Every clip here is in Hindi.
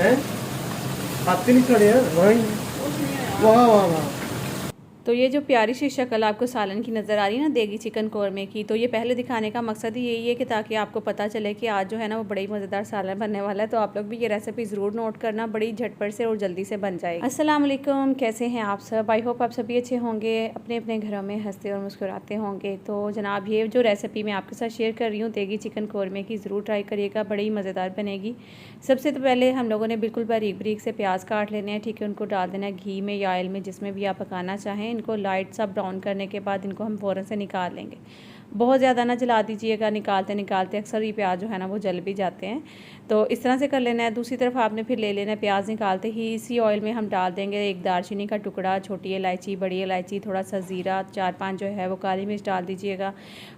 हैं आते नहीं खड़े हैं वहीं वहाँ वहाँ वहाँ। तो ये जो प्यारी सी शक्ल आपको सालन की नज़र आ रही है ना देगी चिकन कौरमे की, तो ये पहले दिखाने का मकसद ही यही है कि ताकि आपको पता चले कि आज जो है ना वो बड़ी मज़ेदार सालन बनने वाला है। तो आप लोग भी ये रेसिपी ज़रूर नोट करना, बड़ी झटपट से और जल्दी से बन जाएगी। अस्सलाम वालेकुम, कैसे हैं आप सब? आई होप आप सभी अच्छे होंगे, अपने अपने घरों में हंसते और मुस्कुराते होंगे। तो जनाब ये जो रेसिपी मैं आपके साथ शेयर कर रही हूँ देगी चिकन कौरमे की, ज़रूर ट्राई करिएगा, बड़ी मज़ेदार बनेगी। सबसे तो पहले हम लोगों ने बिल्कुल बारीक बारीक से प्याज काट लेने हैं, ठीक है। उनको डाल देना है घी में या ऑयल में, जिसमें भी आप पकाना चाहें। इनको लाइट सा ब्राउन करने के बाद इनको हम फ़ौरन से निकाल लेंगे। बहुत ज़्यादा ना जला दीजिएगा, निकालते निकालते अक्सर ये प्याज जो है ना वो जल भी जाते हैं। तो इस तरह से कर लेना है। दूसरी तरफ आपने फिर ले लेना है प्याज, निकालते ही इसी ऑयल में हम डाल देंगे एक दालचीनी का टुकड़ा, छोटी इलायची, बड़ी इलायची, थोड़ा सा ज़ीरा, 4-5 जो है वो काली मिर्च डाल दीजिएगा।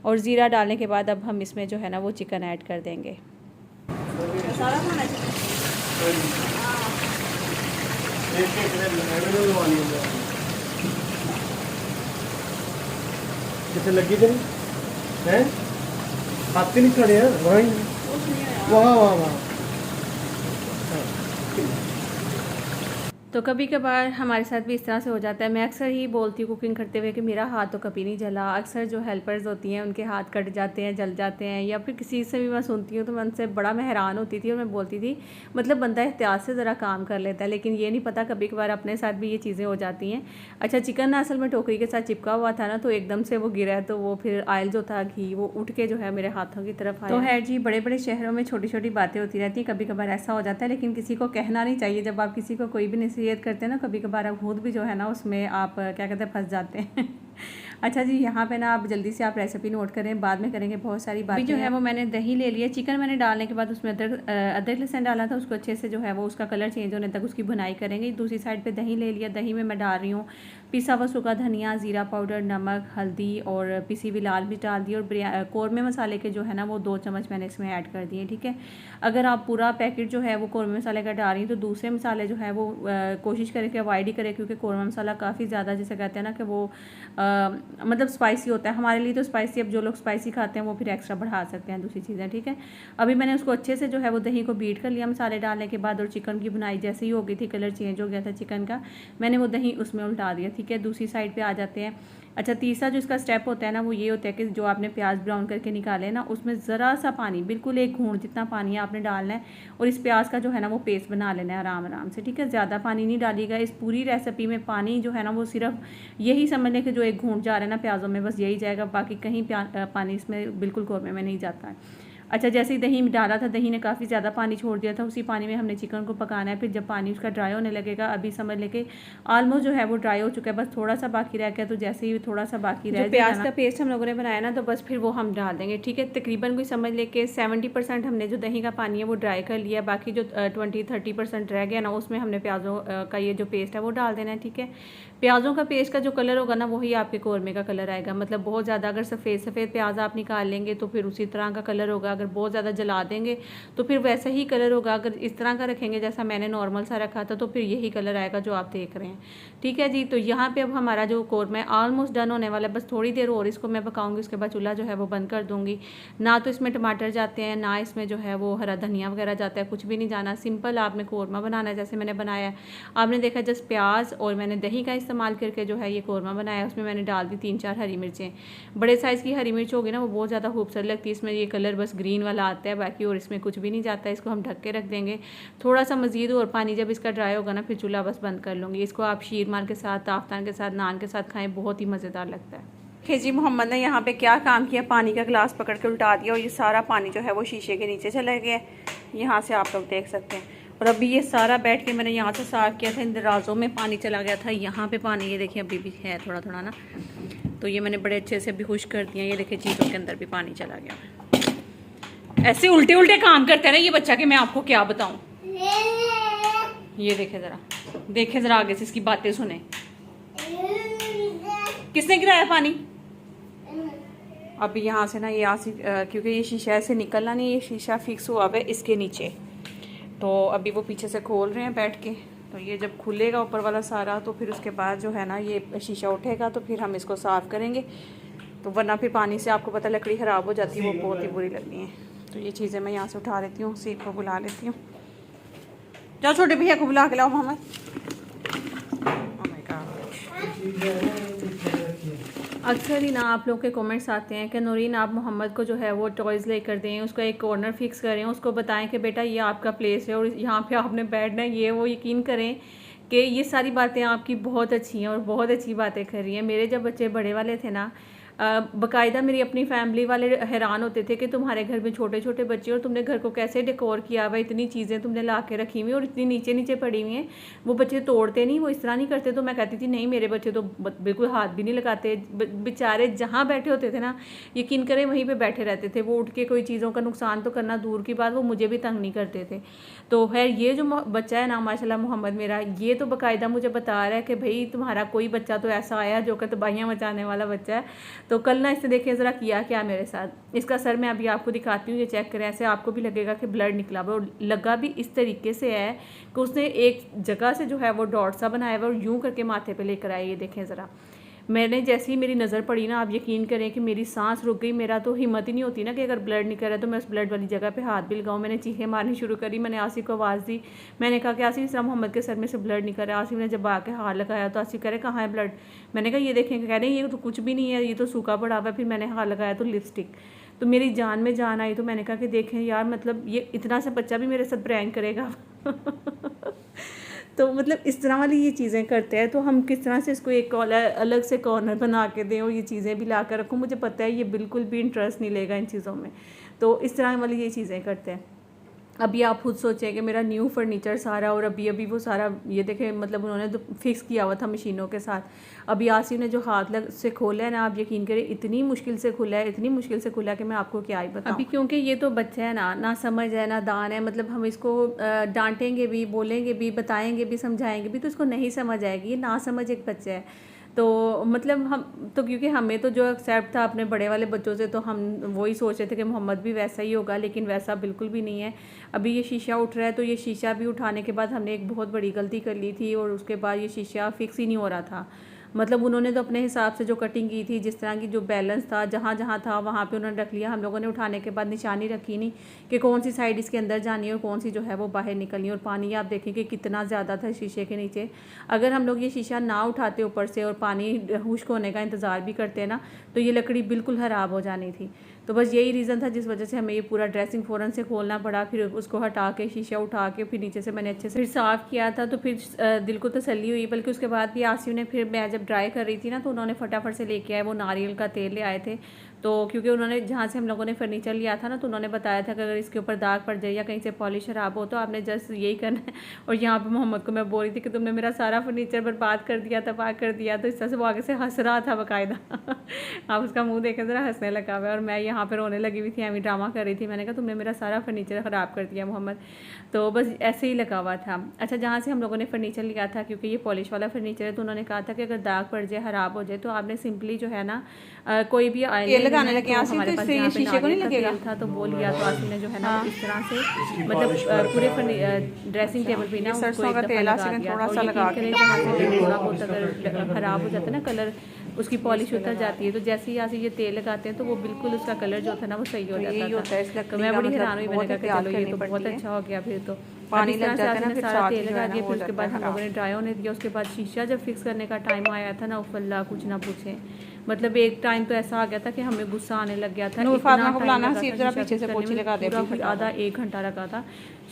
और ज़ीरा डालने के बाद अब हम इसमें जो है ना वो चिकन ऐड कर देंगे। जैसे लगी थे हैं आते नहीं खड़े हैं वहीं वहाँ वहाँ वहाँ। तो कभी कभार हमारे साथ भी इस तरह से हो जाता है। मैं अक्सर ही बोलती हूँ कुकिंग करते हुए कि मेरा हाथ तो कभी नहीं जला। अक्सर जो हेल्पर्स होती हैं उनके हाथ कट जाते हैं, जल जाते हैं, या फिर किसी से भी मैं सुनती हूँ तो मैं उनसे बड़ा मैं हैरान होती थी और मैं बोलती थी मतलब बंदा एहतियात से ज़रा काम कर लेता है, लेकिन ये नहीं पता कभी कभार अपने साथ भी ये चीज़ें हो जाती हैं। अच्छा, चिकन असल में टोकरी के साथ चिपका हुआ था ना, तो एकदम से वो गिरा, तो वो फिर ऑयल जो था घी वो उठ के जो है मेरे हाथों की तरफ आया। तो है जी, बड़े बड़े शहरों में छोटी छोटी बातें होती रहती हैं, कभी कभार ऐसा हो जाता है, लेकिन किसी को कहना नहीं चाहिए। जब आप किसी को कोई भी नसीहत करते हैं ना, कभी कभार आप खुद भी जो है ना उसमें आप क्या कहते हैं फंस जाते हैं। अच्छा जी, यहाँ पे ना आप जल्दी से आप रेसिपी नोट करें, बाद में करेंगे बहुत सारी बातें। जो है वो मैंने दही ले लिया, चिकन मैंने डालने के बाद उसमें अदरक लहसुन डाला था, उसको अच्छे से जो है वो उसका कलर चेंज होने तक उसकी भुनाई करेंगे। दूसरी साइड पे दही ले लिया, दही में मैं डाल रही हूँ पिसा हुआ सूखा धनिया, ज़ीरा पाउडर, नमक, हल्दी और पिसी हुई लाल मिर्च डाल दी। और कौरमे मसाले के जो है ना वो 2 चम्मच मैंने इसमें ऐड कर दिए, ठीक है। अगर आप पूरा पैकेट जो है वो कौरमे मसाले का डाल रही हैं तो दूसरे मसाले जो है वो कोशिश करें कि अवॉइड ही करें, क्योंकि कौरमा मसाला काफ़ी ज़्यादा जिसे कहते हैं ना कि वो मतलब स्पाइसी होता है। हमारे लिए तो स्पाइसी, अब जो लोग स्पाइसी खाते हैं वो फिर एक्स्ट्रा बढ़ा सकते हैं दूसरी चीज़ें, ठीक है। अभी मैंने उसको अच्छे से जो है वो दही को बीट कर लिया मसाले डालने के बाद, और चिकन की बुनाई जैसे ही हो गई थी, कलर चेंज हो गया था चिकन का, मैंने वो दही उसमें उल्टा दिया, ठीक है। दूसरी साइड पे आ जाते हैं। अच्छा, तीसरा जो इसका स्टेप होता है ना वो ये होता है कि जो आपने प्याज ब्राउन करके निकाले ना, उसमें ज़रा सा पानी, बिल्कुल 1 घूंट जितना पानी आपने डालना है, और इस प्याज का जो है ना वो पेस्ट बना लेना है आराम आराम से, ठीक है। ज़्यादा पानी नहीं डालिएगा। इस पूरी रेसिपी में पानी जो है ना वो सिर्फ यही समझ लें कि जो 1 घूंट जा रहा है ना प्याज़ों में, बस यही जाएगा, बाकी कहीं पानी इसमें बिल्कुल कौरमे में नहीं जाता है। अच्छा, जैसे ही दही डाला था, दही ने काफ़ी ज़्यादा पानी छोड़ दिया था, उसी पानी में हमने चिकन को पकाना है। फिर जब पानी उसका ड्राई होने लगेगा, अभी समझ लेके ऑलमोस्ट जो है वो ड्राई हो चुका है, बस थोड़ा सा बाकी रह गया। तो जैसे ही थोड़ा सा बाकी रह प्याज का पेस्ट हम लोगों ने बनाया ना, तो बस फिर वो हम डाल देंगे, ठीक है। तकरीबन कोई समझ लेके 70% हमने जो दही का पानी है वो ड्राई कर लिया, बाकी जो 20-30% रह गया ना उसमें हमने प्याज़ों का ये जो पेस्ट है वो डाल देना है, ठीक है। प्याज़ों का पेस्ट का जो कलर होगा ना वही आपके कौरमे का कलर आएगा। मतलब बहुत ज़्यादा अगर सफ़ेद प्याज आप निकाल लेंगे तो फिर उसी तरह का कलर होगा, अगर बहुत ज़्यादा जला देंगे तो फिर वैसा ही कलर होगा। अगर इस तरह का रखेंगे जैसा मैंने नॉर्मल सा रखा था तो फिर यही कलर आएगा जो आप देख रहे हैं, ठीक है जी। तो यहाँ पे अब हमारा जो कौरमा है ऑलमोस्ट डन होने वाला है, बस थोड़ी देर और इसको मैं पकाऊंगी, उसके बाद चूल्हा जो है वो बंद कर दूँगी। ना तो इसमें टमाटर जाते हैं, ना इसमें जो है वो हरा धनिया वगैरह जाता है, कुछ भी नहीं जाना। सिंपल आपने कौरमा बनाना है जैसे मैंने बनाया है। आपने देखा जस्ट प्याज और मैंने दही का इस्तेमाल करके जो है ये कौरमा बनाया, उसमें मैंने डाल दी 3-4 हरी मिर्चें। बड़े साइज़ की हरी मिर्च होगी ना वो बहुत ज़्यादा खूबसूरत लगती है। इसमें ये कलर बस ग्रीन वाला आता है बाकी, और इसमें कुछ भी नहीं जाता है। इसको हम ढक के रख देंगे थोड़ा सा मज़ीद, और पानी जब इसका ड्राई होगा ना फिर चूल्हा बस बंद कर लूँगी। इसको आप शीरमार के साथ, ताफ्तान के साथ, नान के साथ खाएँ, बहुत ही मज़ेदार लगता है। देखिए जी, मोहम्मद ने यहाँ पे क्या काम किया, पानी का गिलास पकड़ के उल्टा दिया और ये सारा पानी जो है वो शीशे के नीचे चला गया। यहाँ से आप लोग देख सकते हैं। और अभी ये सारा बैठ के मैंने यहाँ से साफ़ किया था, इन दराज़ों में पानी चला गया था, यहाँ पे पानी ये देखिए अभी भी है थोड़ा थोड़ा ना, तो ये मैंने बड़े अच्छे से अभी खुश कर दिया। ये देखिए चीज़ों के अंदर भी पानी चला गया। ऐसे उल्टे उल्टे काम करते हैं ना ये बच्चा कि मैं आपको क्या बताऊँ। ये देखे ज़रा आगे से इसकी बातें सुने। किसने गिराया पानी? अभी यहाँ से ना ये क्योंकि ये शीशा से निकलना नहीं, ये शीशा फिक्स हुआ है इसके नीचे, तो अभी वो पीछे से खोल रहे हैं बैठ के। तो ये जब खुलेगा ऊपर वाला सारा तो फिर उसके बाद जो है ना ये शीशा उठेगा तो फिर हम इसको साफ़ करेंगे। तो वरना फिर पानी से आपको पता लकड़ी ख़राब हो जाती है, वो बहुत ही बुरी लगती है। तो ये चीज़ें मैं यहाँ से उठा लेती हूँ, सीख को बुला लेती हूँ। जाओ छोटे भैया को बुला के लाओ मोहम्मद। Oh my God। अक्सर ही ना आप लोग के कमेंट्स आते हैं कि नूरीन आप मोहम्मद को जो है वो टॉयज़ लेकर दें, उसको एक कॉर्नर फिक्स करें, उसको बताएं कि बेटा ये आपका प्लेस है और यहाँ पे आपने बैठना है, ये वो। यकीन करें कि ये सारी बातें आपकी बहुत अच्छी हैं और बहुत अच्छी बातें कर रही हैं। मेरे जब बच्चे बड़े वाले थे ना, बाकायदा मेरी अपनी फैमिली वाले हैरान होते थे कि तुम्हारे घर में छोटे छोटे बच्चे और तुमने घर को कैसे डेकोर किया हुआ, इतनी चीज़ें तुमने ला के रखी हुई और इतनी नीचे नीचे पड़ी हुई हैं। वो बच्चे तोड़ते नहीं, वो इस तरह नहीं करते। तो मैं कहती थी नहीं, मेरे बच्चे तो बिल्कुल हाथ भी नहीं लगाते। बेचारे जहाँ बैठे होते थे ना, यकीन करें वहीं पर बैठे रहते थे। वो उठ के कोई चीज़ों का नुकसान तो करना दूर की बात, वो मुझे भी तंग नहीं करते थे। तो खैर ये जो बच्चा है ना माशाल्लाह मोहम्मद मेरा, ये तो बाकायदा मुझे बता रहा है कि भाई तुम्हारा कोई बच्चा तो ऐसा आया जो कि तबाहियाँ मचाने वाला बच्चा है। तो कल ना इसने देखिए ज़रा किया क्या मेरे साथ। इसका सर मैं अभी आपको दिखाती हूँ, ये चेक करें। ऐसे आपको भी लगेगा कि ब्लड निकला हुआ, और लगा भी इस तरीके से है कि उसने एक जगह से जो है वो डॉट सा बनाया हुआ और यूँ करके माथे पे लेकर आया। ये देखें ज़रा, मैंने जैसे ही मेरी नज़र पड़ी ना, आप यकीन करें कि मेरी सांस रुक गई। मेरा तो हिम्मत ही नहीं होती ना कि अगर ब्लड निकल रहा है तो मैं उस ब्लड वाली जगह पे हाथ भी लगाऊं। मैंने चीखें मारनी शुरू करी। मैंने आसिफ को आवाज़ दी, मैंने कहा कि आसिफ इस तरह मोहम्मद के सर में से ब्लड निकल रहा है। आसिफ ने जब आके हाथ लगाया तो आसिफ कह रहे कहाँ है ब्लड। मैंने कहा ये देखें, कह रहे ये तो कुछ भी नहीं है, ये तो सूखा पड़ा हुआ है। फिर मैंने हाथ लगाया तो लिपस्टिक, तो मेरी जान में जान आई। तो मैंने कहा कि देखें यार, मतलब ये इतना सा बच्चा भी मेरे साथ प्रैंक करेगा। तो मतलब इस तरह वाली ये चीज़ें करते हैं, तो हम किस तरह से इसको एक अलग से कॉर्नर बना के दें और ये चीज़ें भी ला कर रखूँ। मुझे पता है ये बिल्कुल भी इंटरेस्ट नहीं लेगा इन चीज़ों में। तो इस तरह वाली ये चीज़ें करते हैं। अभी आप खुद सोचें कि मेरा न्यू फर्नीचर सारा, और अभी वो सारा ये देखें, मतलब उन्होंने तो फिक्स किया हुआ था मशीनों के साथ। अभी आसिफ ने जो हाथ लग से खोला है ना, आप यकीन करें इतनी मुश्किल से खुला है, इतनी मुश्किल से खुला है कि मैं आपको क्या ही बताऊं। अभी क्योंकि ये तो बच्चा है ना समझ है ना दान है, मतलब हम इसको डांटेंगे भी, बोलेंगे भी, बताएंगे भी, समझाएंगे भी, तो इसको नहीं समझ आएगी। ये ना समझ एक बच्चा है। तो मतलब हम तो, क्योंकि हमें तो जो एक्सेप्ट था अपने बड़े वाले बच्चों से, तो हम वही सोच रहे थे कि मोहम्मद भी वैसा ही होगा, लेकिन वैसा बिल्कुल भी नहीं है। अभी ये शीशा उठ रहा है, तो ये शीशा भी उठाने के बाद हमने एक बहुत बड़ी गलती कर ली थी, और उसके बाद ये शीशा फिक्स ही नहीं हो रहा था। मतलब उन्होंने तो अपने हिसाब से जो कटिंग की थी, जिस तरह की जो बैलेंस था, जहाँ जहाँ था वहाँ पे उन्होंने रख लिया। हम लोगों ने उठाने के बाद निशानी रखी नहीं कि कौन सी साइड इसके अंदर जानी है और कौन सी जो है वो बाहर निकलनी है। और पानी आप देखें कि कितना ज़्यादा था शीशे के नीचे। अगर हम लोग ये शीशा ना उठाते ऊपर से और पानी खुश्क होने का इंतज़ार भी करते ना, तो ये लकड़ी बिल्कुल ख़राब हो जानी थी। तो बस यही रीज़न था जिस वजह से हमें ये पूरा ड्रेसिंग फ़ौरन से खोलना पड़ा। फिर उसको हटा के शीशा उठा के फिर नीचे से मैंने अच्छे से फिर साफ़ किया था, तो फिर दिल को तसल्ली हुई। बल्कि उसके बाद भी आसिफ ने, फिर मैं जब ड्राई कर रही थी ना, तो उन्होंने फटाफट से लेके आए वो नारियल का तेल ले आए थे। तो क्योंकि उन्होंने जहाँ से हम लोगों ने फर्नीचर लिया था ना, तो उन्होंने बताया था कि अगर इसके ऊपर दाग पड़ जाए या कहीं से पॉलिश ख़राब हो तो आपने जस्ट यही करना है। और यहाँ पे मोहम्मद को मैं बोल रही थी कि तुमने मेरा सारा फर्नीचर बर्बाद कर दिया, तबाह कर दिया। तो इस तरह से वो आगे से हंस रहा था बाकायदा। आप उसका मुँह देखें ज़रा, हंसने लगा हुआ है। और मैं यहाँ पर रोने लगी हुई थी, एमी ड्रामा कर रही थी। मैंने कहा तुमने मेरा सारा फर्नीचर ख़राब कर दिया मोहम्मद। तो बस ऐसे ही लगा हुआ था। अच्छा, जहाँ से हम लोगों ने फर्नीचर लिया था, क्योंकि ये पॉलिश वाला फर्नीचर है, तो उन्होंने कहा था कि अगर दाग पड़ जाए, ख़राब हो जाए, तो आपने सिंपली जो है ना कोई भी तेल लगाने लगे तो हमारे पास यहाँ पे शीशे को नहीं लगेगा था, तो वो लिया। तो आसिफ ने जो है ना इस तरह से मतलब पूरे ड्रेसिंग टेबल पे ना सरसों का तेल आसिफ ने थोड़ा सा लगा के, जहाँ से थोड़ा बहुत अगर ख़राब हो जाता है ना कलर, उसकी पॉलिश उतर जाती है। तो जैसे ही आसिफ ये तेल लगाते हैं तो वो बिल्कुल उसका कलर जो था ना वो सही हो जाता है। तो मैं बड़ी हैरान हुई, मैंने कहा कि चलो ये तो बहुत अच्छा हो गया। फिर तो पानी लग जाता है ना, फिर सारा तेल लगा दिया। फिर उसके बाद हम लोगों ने ड्राई होने दिया। उसके बाद शीशा जब फिक्स करने का टाइम आया था ना, उफ़ल्ला कुछ ना पूछें। मतलब एक टाइम तो ऐसा आ गया था कि हमें गुस्सा आने लग गया था। आधा 1 घंटा लगा था।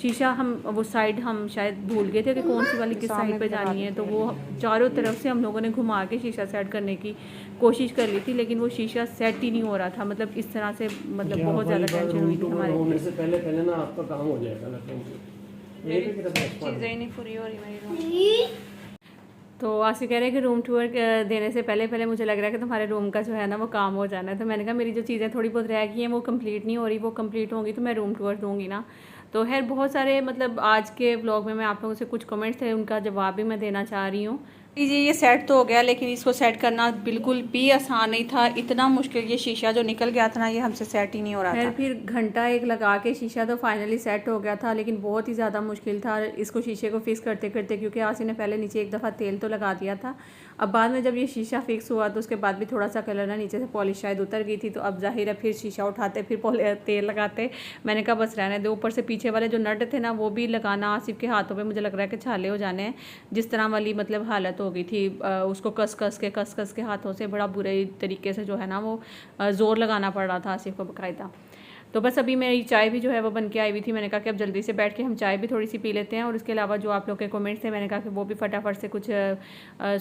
शीशा हम वो साइड हम शायद भूल गए थे कि कौन सी वाली किस साइड पे जानी है, तो वो चारों तरफ से हम लोगों ने घुमा के शीशा सेट करने की कोशिश कर ली थी, लेकिन वो शीशा सेट ही नहीं हो रहा था। मतलब इस तरह से मतलब बहुत ज़्यादा टेंशन हुई थी हमारे से पहले ना आपका काम हो जाएगा। चीज़ें नहीं पूरी हो रही मेरी। तो आसिफ कह रहे हैं कि रूम टूर देने से पहले मुझे लग रहा है कि तुम्हारे रूम का जो है ना वो काम हो जाना है। तो मैंने कहा मेरी जो चीज़ें थोड़ी बहुत रह गई हैं वो कंप्लीट नहीं हो रही, वो कंप्लीट होंगी तो मैं रूम टूर दूँगी ना। तो खैर बहुत सारे मतलब आज के ब्लॉग में मैं आप लोगों से कुछ कमेंट्स थे, उनका जवाब भी मैं देना चाह रही हूँ। ये सेट तो हो गया, लेकिन इसको सेट करना बिल्कुल भी आसान नहीं था। इतना मुश्किल, ये शीशा जो निकल गया था ना, ये हमसे सेट ही नहीं हो रहा था। फिर घंटा एक लगा के शीशा तो फाइनली सेट हो गया था, लेकिन बहुत ही ज़्यादा मुश्किल था इसको शीशे को फिक्स करते करते, क्योंकि आसिफ ने पहले नीचे एक दफ़ा तेल तो लगा दिया था। अब बाद में जब ये शीशा फिक्स हुआ तो उसके बाद भी थोड़ा सा कलर ना नीचे से पॉलिश शायद उतर गई थी, तो अब जाहिर है फिर शीशा उठाते फिर तेल लगाते। मैंने कहा बस रहने दो। ऊपर से पीछे वाले जो नट थे ना, वो भी लगाना आसिफ के हाथों पे मुझे लग रहा है कि छाले हो जाने हैं। जिस तरह वाली मतलब हालत हो गई थी, उसको कस कस के हाथों से बड़ा बुरे तरीके से जो है ना वो ज़ोर लगाना पड़ रहा था आसिफ को बाकायदा। तो बस अभी मेरी चाय भी जो है वो बन के आई हुई थी। मैंने कहा कि अब जल्दी से बैठ के हम चाय भी थोड़ी सी पी लेते हैं, और इसके अलावा जो आप लोग के कमेंट्स थे मैंने कहा कि वो भी फटाफट से कुछ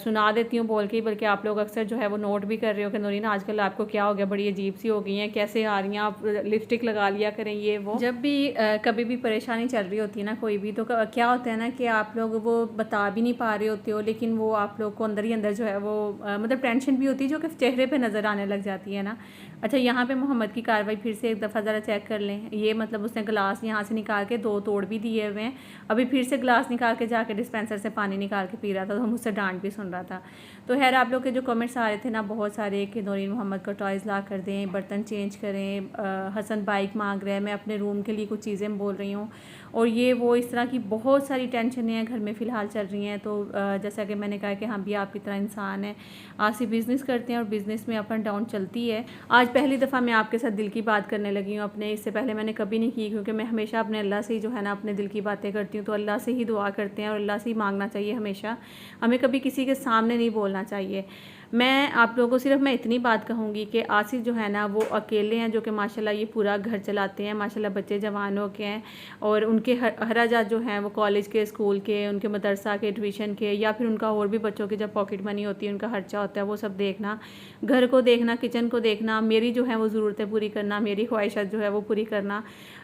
सुना देती हूँ बोल के, बल्कि आप लोग अक्सर जो है वो नोट भी कर रहे हो कि नूरीन आजकल आपको क्या हो गया, बड़ी अजीब सी हो गई हैं, कैसे आ रही हैं आप, लिपस्टिक लगा लिया करें ये वो। जब भी कभी भी परेशानी चल रही होती है ना कोई भी, तो क्या होता है ना कि आप लोग वो बता भी नहीं पा रहे होते हो, लेकिन वो आप लोग को अंदर ही अंदर जो है वो मतलब टेंशन भी होती है जो कि चेहरे पे नज़र आने लग जाती है ना। अच्छा, यहाँ पे मोहम्मद की कार्रवाई फिर से एक दफ़ा ज़रा चेक कर लें। ये मतलब उसने गिलास यहाँ से निकाल के 2 तोड़ भी दिए हुए हैं। अभी फिर से गिलास निकाल के जाके डिस्पेंसर से पानी निकाल के पी रहा था, तो मुझसे डांट भी सुन रहा था। तो खैर आप लोग के जो कमेंट्स आ रहे थे ना बहुत सारे कि नूरीन मोहम्मद को टॉयज़ ला कर दें, बर्तन चेंज करें, हसन बाइक मांग रहे हैं, मैं अपने रूम के लिए कुछ चीज़ें बोल रही हूँ, और ये वो इस तरह की बहुत सारी टेंशनें हैं घर में फ़िलहाल चल रही हैं। तो जैसा कि मैंने कहा कि हम भी आपकी तरह इंसान हैं, आसिफ बिज़नेस करते हैं और बिज़नेस में अप एंड डाउन चलती है। आज पहली दफ़ा मैं आपके साथ दिल की बात करने लगी हूँ अपने, इससे पहले मैंने कभी नहीं की, क्योंकि मैं हमेशा अपने अल्लाह से ही जो है ना अपने दिल की बातें करती हूँ। तो अल्लाह से ही दुआ करते हैं और अल्लाह से ही मांगना चाहिए हमेशा, हमें कभी किसी के सामने नहीं बोलना चाहिए। मैं आप लोगों को सिर्फ मैं इतनी बात कहूँगी कि आसिफ जो है ना वो अकेले हैं जो कि माशाल्लाह ये पूरा घर चलाते हैं। माशाल्लाह बच्चे जवान हो के हैं और उनके अखराजात जो हैं वो कॉलेज के, स्कूल के, उनके मदरसा के, ट्यूशन के, या फिर उनका और भी बच्चों की जब पॉकेट मनी होती है, उनका खर्चा होता है, वो सब देखना, घर को देखना, किचन को देखना, मेरी जो है वो ज़रूरतें पूरी करना, मेरी ख्वाहिशात जो है वो पूरी करना।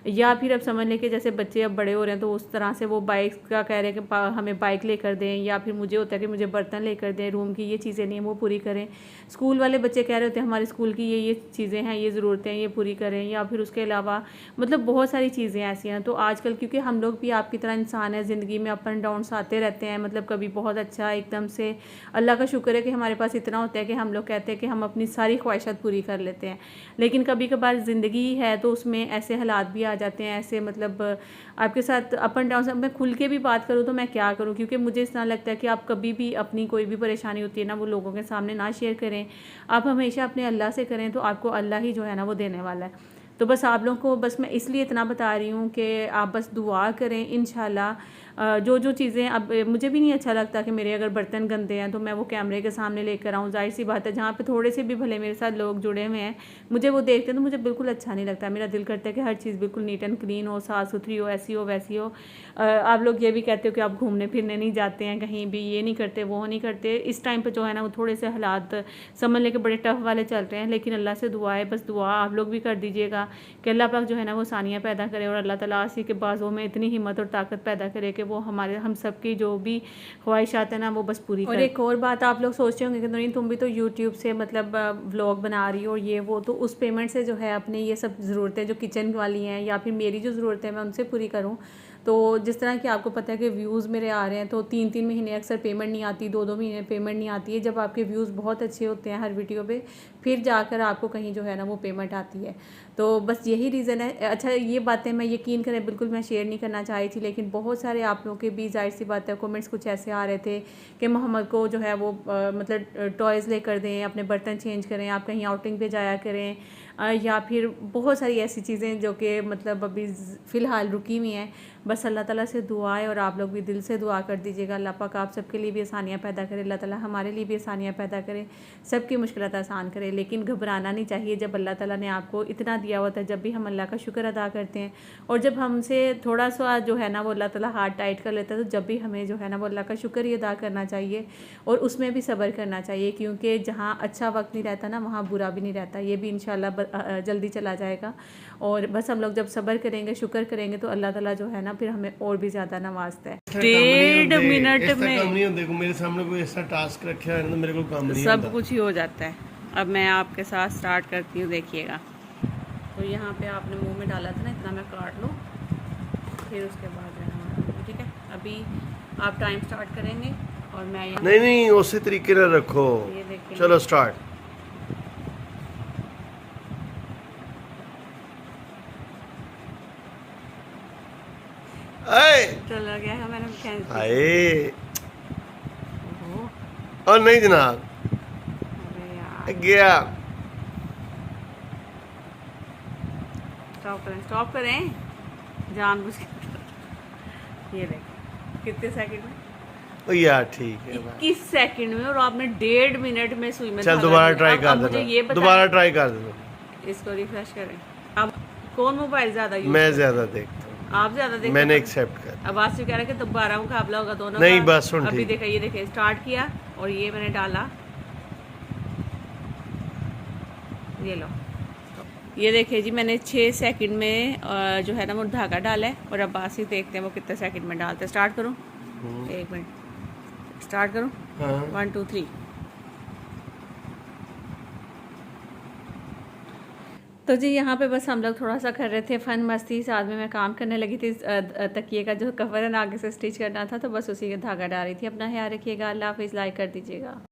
या फिर अब समझ लें कि जैसे बच्चे अब बड़े हो रहे हैं तो उस तरह से वो बाइक का कह रहे हैं कि हमें बाइक लेकर दें, या फिर मुझे होता है कि मुझे बर्तन लेकर दें, रूम की ये चीज़ें नहीं वो पूरी करें। स्कूल वाले बच्चे कह रहे होते हैं हमारे स्कूल की ये चीज़ें हैं, ये ज़रूरतें हैं, ये पूरी करें। या फिर उसके अलावा मतलब बहुत सारी चीज़ें ऐसी हैं। तो आजकल क्योंकि हम लोग भी आपकी तरह इंसान है, ज़िंदगी में अप एंड डाउन्स आते रहते हैं, मतलब कभी बहुत अच्छा एकदम से, अल्लाह का शुक्र है कि हमारे पास इतना होता है कि हम लोग कहते हैं कि हम अपनी सारी ख्वाहिशात पूरी कर लेते हैं। लेकिन कभी कभार ज़िंदगी है तो उसमें ऐसे हालात भी आ जाते हैं, ऐसे मतलब आपके साथ अप एंड डाउन। मैं खुल के भी बात करूँ तो मैं क्या करूँ, क्योंकि मुझे इस तरह लगता है कि आप कभी भी अपनी कोई भी परेशानी होती है ना वो लोगों के सामने ना शेयर करें, आप हमेशा अपने अल्लाह से करें, तो आपको अल्लाह ही जो है ना वो देने वाला है। तो बस आप लोगों को बस मैं इसलिए इतना बता रही हूँ कि आप बस दुआ करें, इंशाल्लाह जो चीज़ें अब मुझे भी नहीं अच्छा लगता कि मेरे अगर बर्तन गंदे हैं तो मैं वो कैमरे के सामने लेकर आऊँ। जाहिर सी बात है जहाँ पे थोड़े से भी भले मेरे साथ लोग जुड़े हुए हैं, मुझे वो देखते हैं तो मुझे बिल्कुल अच्छा नहीं लगता। मेरा दिल करता है कि हर चीज़ बिल्कुल नीट एंड क्लीन हो, साफ़ सुथरी हो, ऐसी हो वैसी हो। आप लोग ये भी कहते हो कि आप घूमने फिरने नहीं जाते हैं कहीं भी, ये नहीं करते, वो नहीं करते। इस टाइम पर जो है ना वो थोड़े से हालात समझ लेके बड़े टफ वाले चल रहे हैं, लेकिन अल्लाह से दुआ है, बस दुआ आप लोग भी कर दीजिएगा कि अल्लाह पाक जो है ना वो सानियाँ पैदा करे, और अल्लाह ताला आसिफ के बाजों में इतनी हिम्मत और ताकत पैदा करे कि वो हम सबकी जो भी ख्वाहिशात है ना वो बस पूरी करे। और एक और बात, आप लोग सोचते होंगे कि नूरीन तुम भी तो यूट्यूब से मतलब व्लॉग बना रही हो और ये वो, तो उस पेमेंट से जो है अपनी ये सब ज़रूरतें जो किचन वाली हैं या फिर मेरी जो ज़रूरतें हैं मैं उनसे पूरी करूँ। तो जिस तरह कि आपको पता है कि व्यूज़ मेरे आ रहे हैं तो 3-3 महीने अक्सर पेमेंट नहीं आती, 2-2 महीने पेमेंट नहीं आती है। जब आपके व्यूज़ बहुत अच्छे होते हैं हर वीडियो पे, फिर जाकर आपको कहीं जो है ना वो पेमेंट आती है। तो बस यही रीज़न है। अच्छा, ये बातें मैं यकीन करें बिल्कुल मैं शेयर नहीं करना चाह रही थी, लेकिन बहुत सारे आप लोगों के भी जाहिर सी बात है कमेंट्स कुछ ऐसे आ रहे थे कि मोहम्मद को जो है वो मतलब टॉयज़ लेकर दें, अपने बर्तन चेंज करें, आप कहीं आउटिंग पे जाया करें, या फिर बहुत सारी ऐसी चीज़ें जो कि मतलब अभी फ़िलहाल रुकी हुई हैं। बस अल्लाह ताला से दुआ है और आप लोग भी दिल से दुआ कर दीजिएगा, अल्लाह पाक आप सबके लिए भी आसानियाँ पैदा करे, अल्लाह ताला हमारे लिए भी आसानियाँ पैदा करे, सबकी मुश्किलात आसान करे। लेकिन घबराना नहीं चाहिए, जब अल्लाह ताला ने आपको इतना दिया होता है, जब भी हम अल्लाह का शुक्र अदा करते हैं और जब हमसे थोड़ा सा जो है ना वो अल्लाह ताला हाथ टाइट कर लेता है, तो जब भी हमें जो है ना वो अल्लाह का शुक्र ही अदा करना चाहिए और उसमें भी सब्र करना चाहिए, क्योंकि जहाँ अच्छा वक्त नहीं रहता ना वहाँ बुरा भी नहीं रहता। ये भी इंशाल्लाह जल्दी चला जाएगा। और बस हम लोग जब सब्र करेंगे, शुक्र करेंगे, तो अल्लाह ताला जो है ना फिर हमें और भी ज़्यादा नवाजता है। 1.5 मिनट में मेरे सामने कोई ऐसा टास्क रखा है तो मेरे को काम नहीं सब कुछ ही हो जाता है। अब मैं आपके साथ स्टार्ट करती हूँ, देखिएगा। तो यहाँ पे आपने मुंह में डाला था ना, इतना मैं काट लूँ, फिर उसके बाद ठीक है। अभी आप टाइम स्टार्ट करेंगे और मैं यहाँ नहीं नहीं उसी तरीके से रखो। ये देखिए। चलो स्टार्ट। चला गया है, मैंने कैंसिल। आए ओहो, और नहीं जनाब अरे यार गया। स्टॉप करें जानबूझ के। ये देखिए कितने सेकंड में, ओ यार ठीक है भाई। 21 सेकंड में, और आपने 1.5 मिनट में सुई में चल धागा दोबारा दिया। ट्राई अब कर मुझे ये देना, बताएं, दोबारा ट्राई कर देना। इसको रिफ्रेश करें। अब कौन मोबाइल ज्यादा यूज मैं ज्यादा देखता हूँ, आप ज्यादा देखते मैंने हैं? एक्सेप्ट कर। अब आज से कह रहे कि दोबारा मुकाबला होगा दोनों नहीं, का। बस सुन अभी ठीक। देखा, ये देखिए स्टार्ट किया और ये मैंने डाला, ये लो। ये देखिए जी मैंने 6 सेकंड में जो है ना वो धागा डाला है, और अब बासी देखते हैं वो कितने सेकंड में डालते हैं। स्टार्ट करूँ? 1 मिनट, स्टार्ट करूँ? हाँ 1 2 3। तो जी यहाँ पे बस हम लोग थोड़ा सा कर रहे थे फन मस्ती, साथ में मैं काम करने लगी थी। तकिए का जो कवर है ना आगे से स्टिच करना था, तो बस उसी का धागा डाल रही थी। अपना ख्याल रखिएगा, अल्लाह हाफिज़, लाइक कर दीजिएगा।